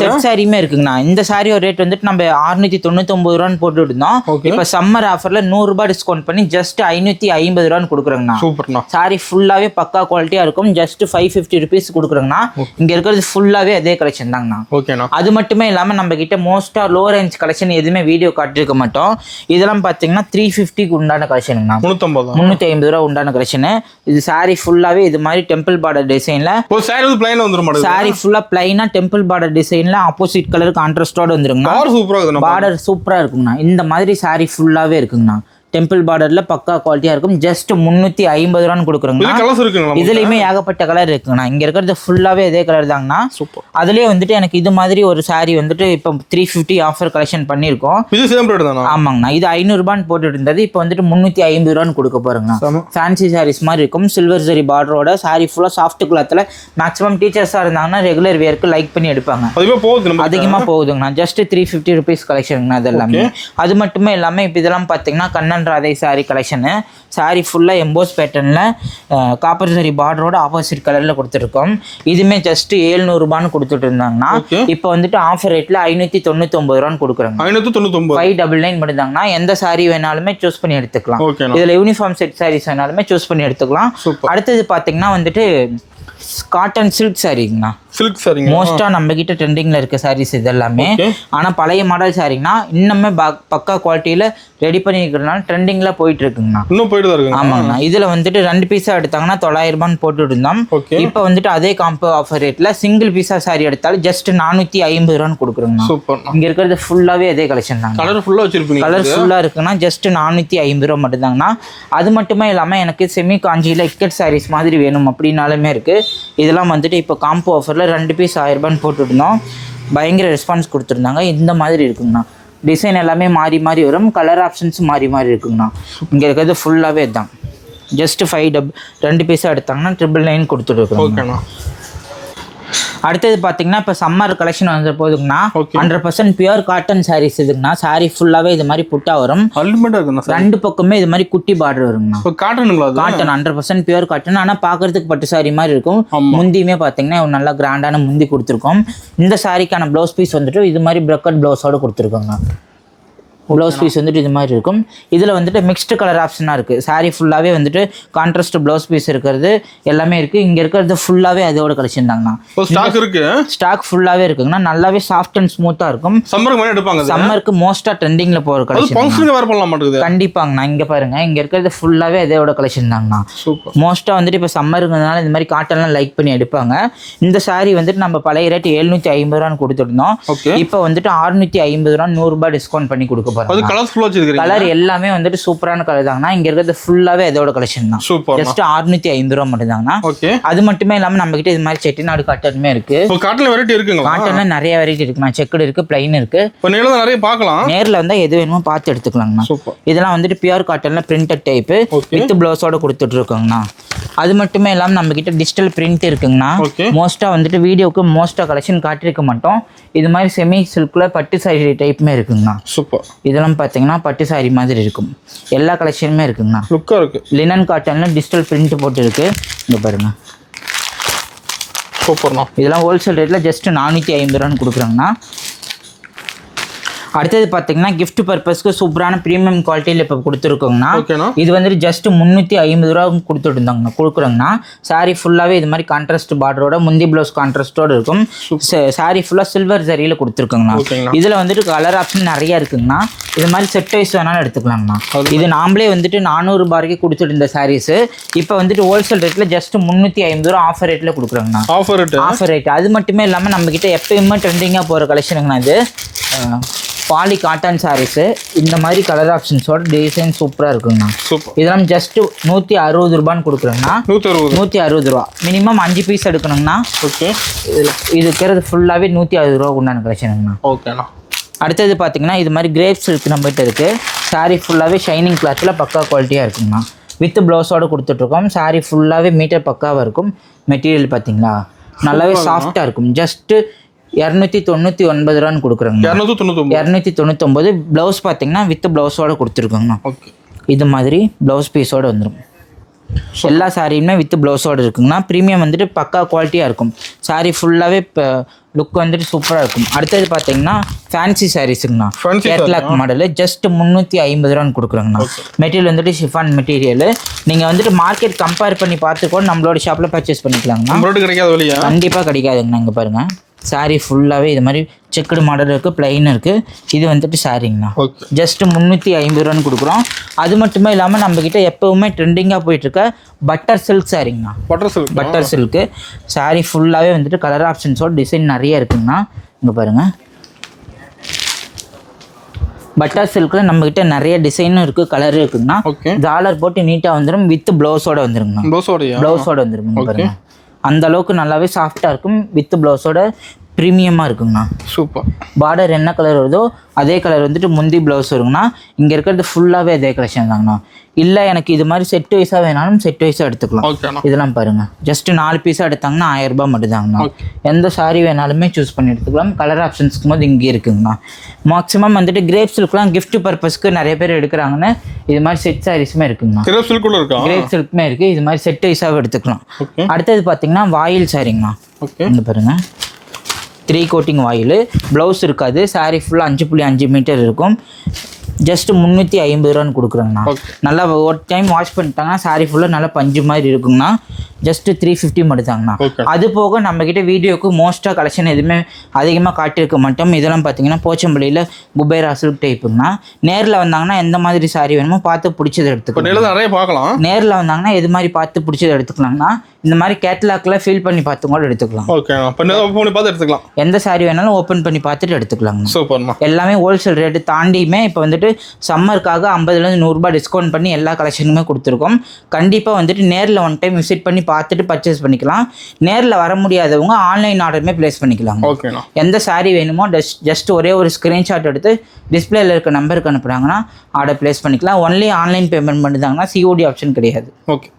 செட் சாரியுமே இருக்குங்கண்ணா. இந்த சாரியோட ரேட் வந்துட்டு நம்ம 699 ரூபான்னு போட்டு இருந்தோம். இப்ப சம்மர் ஆஃபர்ல 100 ரூபாய் டிஸ்கவுண்ட் பண்ணி ஜஸ்ட் 550 ரூபான்னு கொடுக்குறோங்கண்ணா. சூப்பர்ண்ணா. சாரி ஃபுல்லாவே பக்கா குவாலிட்டியா இருக்கும். ஜஸ்ட் 550 ருபீஸ் கொடுக்குறோங்கண்ணா. இங்க இருக்கிறது ஃபுல்லாவே அதே கலெக்ஷன் தாங்கண்ணா. ஓகேண்ணா. அது மட்டுமே இல்லாம நம்ம கிட்ட மோஸ்டா லோ ரேஞ்ச் கலெக்ஷன் எதுவுமே வீடியோ காட்டிருக்க மாட்டோம். இதெல்லாம் பாத்தீங்கன்னா 350க்கு உண்டான கலெக்ஷனுங்கண்ணா. 350 ரூபா உண்டான கலெக்ஷன். இது சாரி ஃபுல்லாவே இது மாதிரி டெம்பிள் பார்டர் டிசைன்ல சாரி ஃபுல்லா பிளைனா டெம்பிள் பார்டர் டிசைன்ல ஆப்போசிட் கலர் கான்ட்ராஸ்டோட வந்துருங்கண்ணா. பார்டர் சூப்பரா இருக்குங்கண்ணா. இந்த மாதிரி சாரி ஃபுல்லாவே இருக்குங்கண்ணா. டெம்பிள் பார்டர்ல பக்கா குவாலிட்டியா இருக்கும். ஜஸ்ட் 350 ரூபான்னு கொடுக்குறோங்கண்ணா. இதுலயுமே ஏகப்பட்ட கலர் இருக்குங்கண்ணா. இங்க இருக்கிறது ஃபுல்லாவே இதே கலர் தாங்கண்ணா. அதுலயே வந்துட்டு எனக்கு இது மாதிரி ஒரு சாரி வந்துட்டு இப்போ 350 ஆஃபர் கலெக்ஷன் பண்ணிருக்கோம். ஆமாங்கண்ணா. இது 500 ரூபான்னு போட்டுட்டு இருந்தது. இப்போ வந்துட்டு 350 ரூபான்னு கொடுக்க போறோங்கண்ணா. ஃபேன்சி சாரீஸ் மாதிரி இருக்கும். சில்வர் ஜரி பார்டரோட சாரி ஃபுல்லா சாஃப்ட் கிளாத்ல மேக்ஸிமம் டீச்சர்ஸா இருந்தாங்கன்னா ரெகுலர் வேர்க்கு லைக் பண்ணி எடுப்பாங்க. அதிகமா போகுதுங்கண்ணா. Just 350 rupees கலெக்ஷனுங்கண்ணா. இது எல்லாமே அது மட்டுமே இல்லாம இப்போ இதெல்லாம் பாத்தீங்கன்னா கண்ணன் ராதை சாரி கலெக்ஷனு. சாரி ஃபுல்லா எம்போஸ் பேட்டர்ன்ல காப்பர் சாரி பார்டரோட ஆப்போசிட் கலர்ல கொடுத்துருக்கோம். இதுமே ஜஸ்ட் 700 ரூபான்னு கொடுத்துட்டு இருந்தாங்கன்னா இப்போ வந்துட்டு ஆஃபர் ரேட்ல 599 ரூபான்னு கொடுக்குறாங்க. 599 மட்டும் தாங்கண்ணா. எந்த சாரி வேணாலுமே சூஸ் பண்ணி எடுத்துக்கலாம். இதுல யூனிஃபார்ம் செட் சாரீஸ் வேணாலுமே சூஸ் பண்ணி எடுத்துக்கலாம். அடுத்தது பாத்தீங்கன்னா வந்துட்டு காட்டன் சில்க் சாரிங்கண்ணா. மோஸ்டா நம்ம கிட்ட ட்ரெண்டிங்ல இருக்க சாரீஸ் இது எல்லாமே. ஆனா பழைய மாடல் சாரிங்கண்ணா. இன்னுமே பக்கா குவாலிட்டியில ரெடி பண்ணிக்கிறதுனால ட்ரெண்டிங்ல போயிட்டு இருக்குங்கண்ணா. ஆமாங்கண்ணா. இதுல வந்துட்டு 2 பீஸா எடுத்தாங்கன்னா 900 ரூபான்னு போட்டு இருந்தோம். இப்ப வந்துட்டு அதே காம்போ ஆஃபர் ரேட்ல சிங்கிள் பீஸா சாரி எடுத்தாலும் ஜஸ்ட் 450 ரூபான்னு கொடுக்குறோங்கண்ணா. இங்க இருக்கிறது ஃபுல்லாவே அதே கலெக்ஷன் தான். கலர் ஃபுல்லா இருக்குன்னா ஜஸ்ட் 450 ரூபா மட்டும் தாங்கண்ணா. அது மட்டுமே இல்லாம எனக்கு செமி காஞ்சியில இக்கட் சாரீஸ் மாதிரி வேணும் அப்படின்னாலுமே இருக்கு. இதெல்லாம் வந்துட்டு இப்போ காம்போ ஆஃபர்ல 2 பீஸ் 1000 ரூபான்னு போட்டுருந்தோம். பயங்கர ரெஸ்பான்ஸ் கொடுத்துருந்தாங்க. இந்த மாதிரி இருக்குங்கண்ணா. டிசைன் எல்லாமே மாறி மாறி வரும். கலர் ஆப்ஷன்ஸ் மாறி மாறி இருக்குங்கண்ணா. இங்கே இருக்கிறது ஃபுல்லாகவே தான். ஜஸ்ட் 2 பீஸாக எடுத்தாங்கன்னா 999 கொடுத்துருக்கோம். அடுத்தது பார்த்தீங்கன்னா இப்போ சம்மர் கலெக்ஷன் வந்து போதுங்கண்ணா. 100% பியூர் காட்டன் சாரீஸ் இதுங்கண்ணா. சாரி ஃபுல்லாகவே இது மாதிரி புட்டா வரும். 2 பக்கமே இது மாதிரி குட்டி பார்டர் வருங்கண்ணா. Cotton 100% pure cotton. ஆனால் பார்க்கறதுக்கு பட்டு சாரி மாதிரி இருக்கும். முந்தியுமே பார்த்தீங்கன்னா நல்லா கிராண்டான முந்தி கொடுத்துருக்கோம். இந்த சாரிக்கான ப்ளவுஸ் பீஸ் வந்துட்டு இது மாதிரி பிரக்கட் ப்ளவுஸோட கொடுத்துருக்கோங்க. ப்ளவுஸ் பீஸ் வந்துட்டு இது மாதிரி இருக்கும். இதில் வந்துட்டு மிக்ஸ்டு கலர் ஆப்ஷனாக இருக்குது. சாரி ஃபுல்லாகவே வந்துட்டு கான்ட்ராஸ்ட் ப்ளவுஸ் பீஸ் இருக்கிறது எல்லாமே இருக்குது. இங்கே இருக்கிறது ஃபுல்லாகவே அதோட கலெக்ஷன் தாங்கண்ணா. ஸ்டாக் ஃபுல்லாகவே இருக்குங்கண்ணா. நல்லாவே சாஃப்ட் அண்ட் ஸ்மூத்தாக இருக்கும். சம்மருக்கு மோஸ்ட்டாக ட்ரெண்டிங்கில் போகிற கலெக்ஷன் கண்டிப்பாங்கண்ணா. இங்கே பாருங்க, இங்கே இருக்கிறது ஃபுல்லாகவே அதோட கலெக்ஷன் தாங்கண்ணா. மோஸ்ட்டாக வந்துட்டு இப்போ சம்மருங்கிறதுனால இந்த மாதிரி காட்டன்லாம் லைக் பண்ணி எடுப்பாங்க. இந்த சாரி வந்துட்டு நம்ம பழைய ரேட் 750 ரூபான்னு கொடுத்துருந்தோம். இப்போ வந்துட்டு 650 ரூபா 100 ரூபாய் டிஸ்கவுண்ட் பண்ணி கொடுக்க கலர் எல்லாமே வந்துட்டு சூப்பரான கலர் தாங்கண்ணா. இங்க இருக்கிறது ஃபுல்லாவே அதோட கலெக்ஷன் தான். ஜஸ்ட் 650 ரூபா மட்டும் தாங்கண்ணா. அது மட்டுமே இல்லாம நம்ம கிட்ட இது மாதிரி செட்டிநாடு காட்டனுமே இருக்கு. காட்டன்ல நிறைய வெரைட்டி இருக்குண்ணா. செக்குடு இருக்கு, பிளைன் இருக்கு. நேர்ல வந்தா எது வேணுமோ பார்த்து எடுத்துக்கலாங்கண்ணா. இதெல்லாம் வந்துட்டு பியூர் காட்டன்ல பிரிண்டட் டைப் வித் பிளவுஸோட கொடுத்துட்டு இருக்கோங்கண்ணா. அது மட்டுமே இல்லாமல் நம்மக்கிட்ட டிஜிட்டல் பிரிண்ட் இருக்குங்கண்ணா. மோஸ்ட்டாக வந்துட்டு வீடியோக்கு மோஸ்ட்டாக கலெக்ஷன் காட்டியிருக்க மாட்டோம். இது மாதிரி செமி சில்கில் பட்டு சாரி டைப்புமே இருக்குங்கண்ணா. சூப்பர். இதெல்லாம் பார்த்தீங்கன்னா பட்டு சாரி மாதிரி இருக்கும். எல்லா கலெக்ஷனுமே இருக்குங்கண்ணா. லுக்காக இருக்குது. லினன் காட்டனில் டிஜிட்டல் பிரிண்ட் போட்டு இருக்கு. இங்கே பாருங்கள். சூப்பர்ண்ணா. இதெல்லாம் ஹோல்சேல் ரேட்டில் ஜஸ்ட் 450 ரூபான்னு கொடுக்குறாங்கண்ணா. அடுத்தது பார்த்தீங்கன்னா கிஃப்ட் பர்பஸ்க்கு சூப்பரான ப்ரீமியம் குவாலிட்டியில் இப்போ கொடுத்துருக்கோங்கண்ணா. இது வந்துட்டு ஜஸ்ட் 350 ரூபா கொடுத்துருந்தாங்கண்ணா கொடுக்குறோங்கண்ணா. சாரீ ஃபுல்லாகவே இது மாதிரி கான்ட்ராஸ்ட் பார்டரோட முந்தி ப்ளவுஸ் கான்ட்ராஸ்டோடு இருக்கும். சாரீ ஃபுல்லாக சில்வர் ஜரியில் கொடுத்துருக்கோங்கண்ணா. இதில் வந்துட்டு கலர் ஆப்ஷன் நிறையா இருக்குங்கண்ணா. இது மாதிரி செட் வைஸ் வேணாலும் எடுத்துக்கலாங்கண்ணா. இது நாமளே வந்துட்டு 400 ரூபாய்க்கு கொடுத்துட்டு இருந்த சாரீஸு இப்போ வந்துட்டு ஹோல்சேல் ரேட்டில் ஜஸ்ட் 350 ரூபா ஆஃபர் ரேட்டில் கொடுக்குறாங்கண்ணா. Offer rate. அது மட்டுமே இல்லாமல் நம்மக்கிட்ட எப்பயுமே ட்ரெண்டிங்காக போகிற கலெக்ஷனுங்கண்ணா. இது பாலி காட்டன் சாரீஸு இந்த மாதிரி கலர் ஆப்ஷன்ஸோட டிசைன் சூப்பராக இருக்குங்கண்ணா. இதெல்லாம் ஜஸ்ட் 160 ரூபான்னு கொடுக்குறேங்கண்ணா. 160 ரூபா. மினிமம் 5 பீஸ் எடுக்கணுங்கண்ணா. இது இருக்கிறது ஃபுல்லாகவே 160 ரூபா உண்டான கலெக்ஷனுங்கண்ணா. ஓகேண்ணா. அடுத்தது பார்த்தீங்கன்னா இது மாதிரி கிரேப் சில்க் நம்மகிட்ட இருக்குது. சாரீ ஃபுல்லாகவே ஷைனிங் கிளாத்தில் பக்கா குவாலிட்டியாக இருக்குங்கண்ணா. வித் ப்ளவுஸோடு கொடுத்துட்ருக்கோம். சாரீ ஃபுல்லாகவே மீட்டர் பக்காவாக இருக்கும். மெட்டீரியல் பார்த்தீங்களா நல்லாவே சாஃப்டாக இருக்கும். ஜஸ்ட்டு 299 ரூபான்னு கொடுக்குறோங்க. 299. ப்ளவுஸ் பார்த்தீங்கன்னா வித் ப்ளவுஸோடு கொடுத்துருக்கோங்கண்ணா. இது மாதிரி ப்ளவுஸ் பீஸோடு வந்துடும். எல்லா சாரியுமே வித் ப்ளவுஸோடு இருக்குங்கண்ணா. ப்ரீமியம் வந்துட்டு பக்கா குவாலிட்டியாக இருக்கும். சாரீ ஃபுல்லாகவே இப்போ லுக் வந்துட்டு சூப்பராக இருக்கும். அடுத்தது பார்த்தீங்கன்னா ஃபேன்சி சாரீஸுங்கண்ணா. கேட்லாக் மாடலு ஜஸ்ட் 350 ரூபான்னு கொடுக்குறோங்கண்ணா. மெட்டீரியல் வந்துட்டு ஷிஃபான் மெட்டீரியல். நீங்கள் வந்துட்டு மார்க்கெட் கம்பேர் பண்ணி பார்த்துக்கோ நம்மளோட ஷாப்பில் பர்ச்சேஸ் பண்ணிக்கலாங்கண்ணா. கண்டிப்பாக கிடைக்காதுங்கண்ணா. இங்கே பாருங்கள். சாரீ ஃபுல்லாகவே இது மாதிரி செக்குடு மாடல் இருக்குது, பிளைன் இருக்குது. இது வந்துட்டு சாரீங்கண்ணா. ஜஸ்ட் 350 ரூபான்னு கொடுக்குறோம். அது மட்டுமே இல்லாமல் நம்மக்கிட்ட எப்போவுமே ட்ரெண்டிங்காக போயிட்டுருக்க பட்டர் சில்க் சாரீங்கண்ணா. பட்டர் சில்க்கு சாரீ ஃபுல்லாகவே வந்துட்டு கலர் ஆப்ஷன்ஸோட டிசைன் நிறைய இருக்குங்கண்ணா. இங்கே பாருங்கள். பட்டர் சில்கில் நம்மக்கிட்ட நிறைய டிசைனும் இருக்குது, கலரும் இருக்குங்கண்ணா. டாலர் போட்டு நீட்டாக வந்துடும். வித் ப்ளவுஸோடு வந்துருங்கண்ணா. ப்ளவுஸோடு வந்துருங்க. பாருங்கள் அந்த அளவுக்கு நல்லாவே சாஃப்டாக இருக்கும். வித் ப்ளவுஸோட ப்ரீமியமாக இருக்குங்கண்ணா. சூப்பர். பார்டர் என்ன கலர் வருதோ அதே கலர் வந்துட்டு முந்தி ப்ளவுஸ் வருங்கண்ணா. இங்கே இருக்கிறது ஃபுல்லாகவே அதே கலெக்ஷன் தாங்கண்ணா. இல்லை எனக்கு இது மாதிரி செட் வைஸாக வேணாலும் செட் வைஸாக எடுத்துக்கலாம். இதெல்லாம் பாருங்கள். ஜஸ்ட்டு 4 பீஸாக எடுத்தாங்கன்னா 1000 ரூபாய் மட்டும்தாங்கண்ணா. எந்த சாரீ வேணாலுமே சூஸ் பண்ணி எடுத்துக்கலாம். கலர் ஆப்ஷன்ஸ்க்கும் போது இங்கே இருக்குங்கண்ணா. மேக்ஸிமம் வந்துட்டு கிரேப் சில்க்லாம் கிஃப்ட் பர்பஸ்க்கு நிறைய பேர் எடுக்கிறாங்கன்னு இது மாதிரி செட் சாரீஸுமே இருக்குங்கண்ணா. கிரேப் சில்க்குமே இருக்குது. இது மாதிரி செட் வைஸாக எடுத்துக்கலாம். அடுத்தது பார்த்தீங்கன்னா வாயில் சாரீங்கண்ணா. இங்கே பாருங்கள். 3 கோட்டிங் வாயில். ப்ளவுஸ் இருக்காது. சாரீ ஃபுல்லாக 5.5 மீட்டர் இருக்கும். ஜஸ்ட் 350 ரூபான்னு கொடுக்குறோங்கண்ணா. நல்லா ஒரு டைம் வாஷ் பண்ணிட்டாங்கன்னா சாரீ ஃபுல்லாக நல்லா பஞ்சு மாதிரி இருக்குங்கண்ணா. ஜஸ்ட்டு 350 மட்டும்தாங்கண்ணா. அது போக நம்மக்கிட்ட வீடியோக்கு மோஸ்ட்டாக கலெக்ஷன் எதுவுமே அதிகமாக காட்டியிருக்க மாட்டோம். இதெல்லாம் பார்த்தீங்கன்னா போச்சம்பள்ளியில் குபேரா சில்க் டைப்புங்கண்ணா. நேரில் வந்தாங்கன்னா எந்த மாதிரி சாரீ வேணுமோ பார்த்து பிடிச்சதை எடுத்துக்கலாம். நிறைய பார்க்கலாம். நேரில் வந்தாங்கன்னா எது மாதிரி பார்த்து பிடிச்சதை எடுத்துக்கலாங்கண்ணா. இந்த மாதிரி கேட்லாக்ல ஃபீல் பண்ணி பார்த்து கூட எடுத்துக்கலாம். எந்த சாரீ வேணாலும் ஓப்பன் பண்ணி பார்த்துட்டு எடுத்துக்கலாங்க. எல்லாமே ஹோல்சேல் ரேட்டு தாண்டியுமே இப்போ வந்துட்டு சம்மருக்காக 50லேருந்து 100 ரூபாய் டிஸ்கவுண்ட் பண்ணி எல்லா கலெக்ஷனுமே கொடுத்துருக்கோம். கண்டிப்பாக வந்துட்டு நேரில் ஒன் டைம் விசிட் பண்ணி பார்த்துட்டு பர்ச்சேஸ் பண்ணிக்கலாம். நேரில் வர முடியாதவங்க ஆன்லைன் ஆர்டருமே ப்ளேஸ் பண்ணிக்கலாம். எந்த சாரீ வேணுமோ ஜஸ்ட் ஒரே ஒரு ஸ்க்ரீன்ஷாட் எடுத்து டிஸ்பிளேல இருக்க நம்பருக்கு அனுப்புகிறாங்கன்னா ஆர்டர் ப்ளேஸ் பண்ணிக்கலாம். ஒன்லி ஆன்லைன் பேமெண்ட் பண்ணிட்டாங்கன்னா COD ஆப்ஷன் கிடையாது. ஓகே.